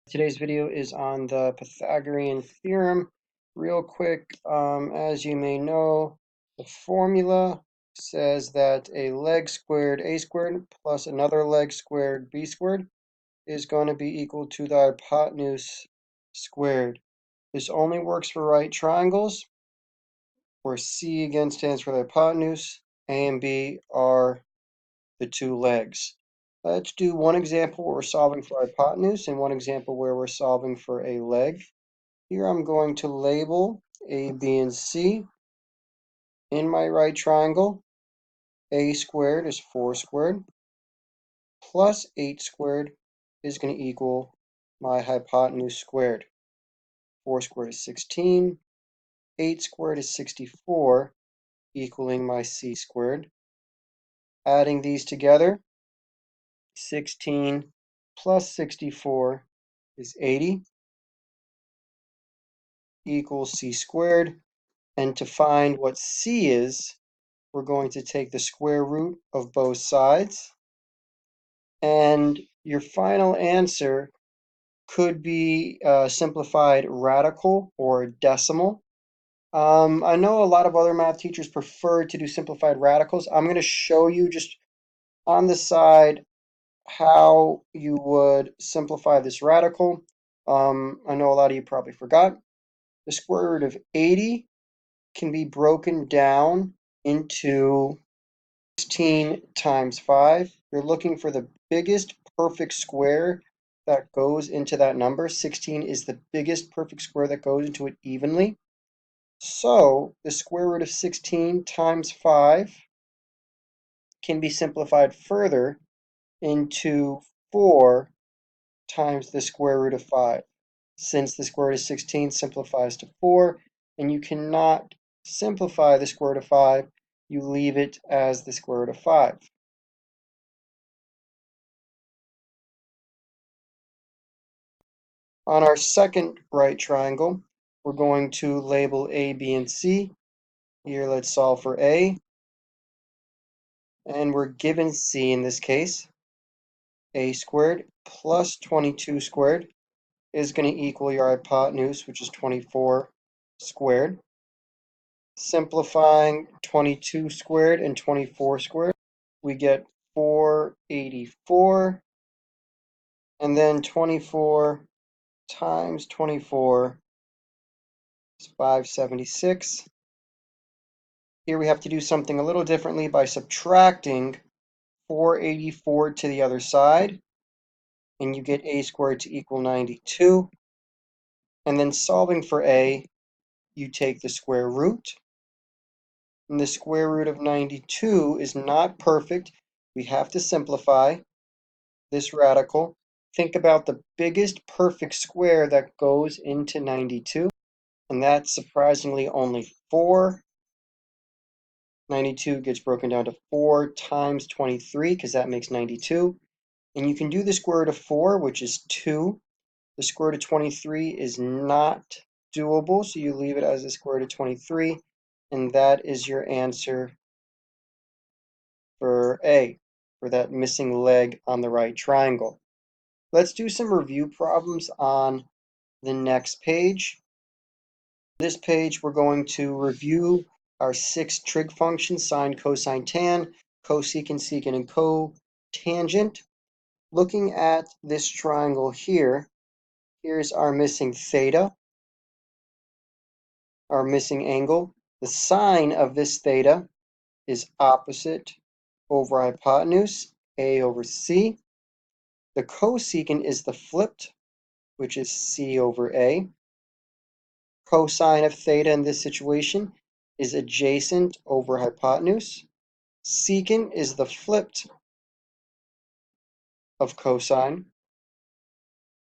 Today's video is on the Pythagorean theorem. Real quick, as you may know, the formula says that a leg squared a squared plus another leg squared b squared is going to be equal to the hypotenuse squared. This only works for right triangles, where C again stands for the hypotenuse, A and B are the two legs. Let's do one example where we're solving for hypotenuse and one example where we're solving for a leg. Here I'm going to label A, B, and C. In my right triangle, A squared is 4 squared plus 8 squared is going to equal my hypotenuse squared. 4 squared is 16, 8 squared is 64, equaling my C squared. Adding these together, 16 plus 64 is 80, equals C squared. And to find what C is, we're going to take the square root of both sides. And your final answer could be simplified radical or decimal. I know a lot of other math teachers prefer to do simplified radicals. I'm going to show you just on the side how you would simplify this radical. I know a lot of you probably forgot. The square root of 80 can be broken down into 16 times 5. You're looking for the biggest perfect square that goes into that number. 16 is the biggest perfect square that goes into it evenly. So the square root of 16 times 5 can be simplified further into 4 times the square root of 5. Since the square root of 16 simplifies to 4, and you cannot simplify the square root of 5, you leave it as the square root of 5. On our second right triangle, we're going to label A, B, and C. Here, let's solve for A. And we're given C in this case. A squared plus 22 squared is going to equal your hypotenuse, which is 24 squared. Simplifying 22 squared and 24 squared, we get 484. And then 24 times 24 is 576. Here we have to do something a little differently by subtracting 484 to the other side, and you get A squared to equal 92. And then solving for A, you take the square root. And the square root of 92 is not perfect. We have to simplify this radical. Think about the biggest perfect square that goes into 92, and that's surprisingly only 4. 92 gets broken down to 4 times 23, because that makes 92. And you can do the square root of 4, which is 2. The square root of 23 is not doable, so you leave it as the square root of 23, and that is your answer for A, for that missing leg on the right triangle. Let's do some review problems on the next page. This page, we're going to review our 6 trig functions: sine, cosine, tan, cosecant, secant, and cotangent. Looking at this triangle here, here's our missing theta, our missing angle. The sine of this theta is opposite over hypotenuse, A over C. The cosecant is the flipped, which is C over A. Cosine of theta in this situation is adjacent over hypotenuse. Secant is the flipped of cosine.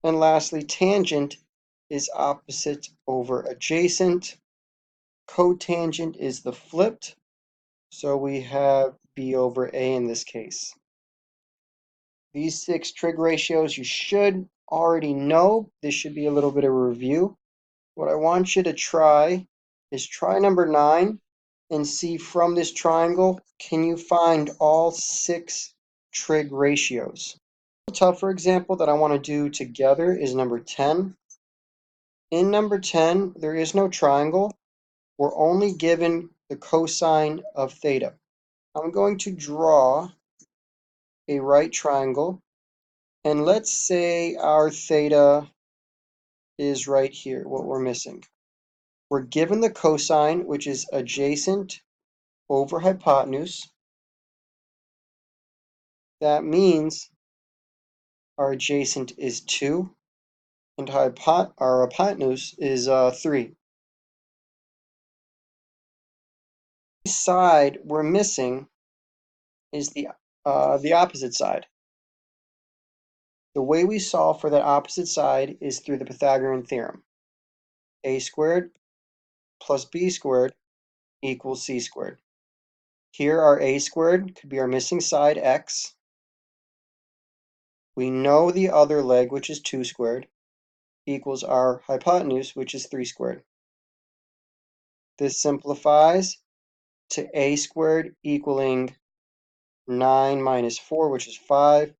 And lastly, tangent is opposite over adjacent. Cotangent is the flipped, so we have B over A in this case. These 6 trig ratios you should already know. This should be a little bit of a review. What I want you to try is try number 9 and see from this triangle, can you find all 6 trig ratios? tougher example that I want to do together is number 10. In number 10, there is no triangle. We're only given the cosine of theta. I'm going to draw a right triangle, and let's say our theta is right here, what we're missing. We're given the cosine, which is adjacent over hypotenuse. That means our adjacent is 2, and our hypotenuse is 3. The side we're missing is the opposite side. The way we solve for that opposite side is through the Pythagorean theorem. A squared plus b squared equals c squared. Here our a squared could be our missing side, x. We know the other leg, which is 2 squared, equals our hypotenuse, which is 3 squared. This simplifies to a squared equaling 9 minus 4, which is 5.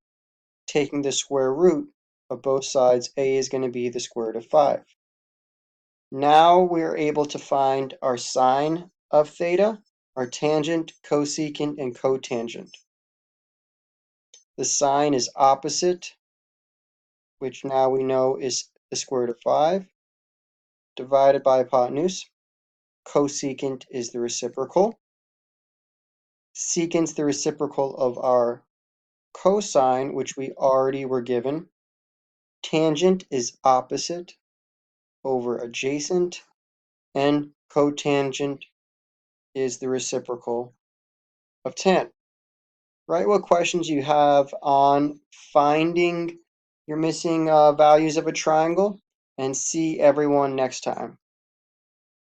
Taking the square root of both sides, a is going to be the square root of 5. Now we're able to find our sine of theta, our tangent, cosecant, and cotangent. The sine is opposite, which now we know is the square root of 5, divided by hypotenuse. Cosecant is the reciprocal. Secant's the reciprocal of our cosine, which we already were given. Tangent is opposite over adjacent, and cotangent is the reciprocal of tan. Write what questions you have on finding your missing values of a triangle, and see everyone next time.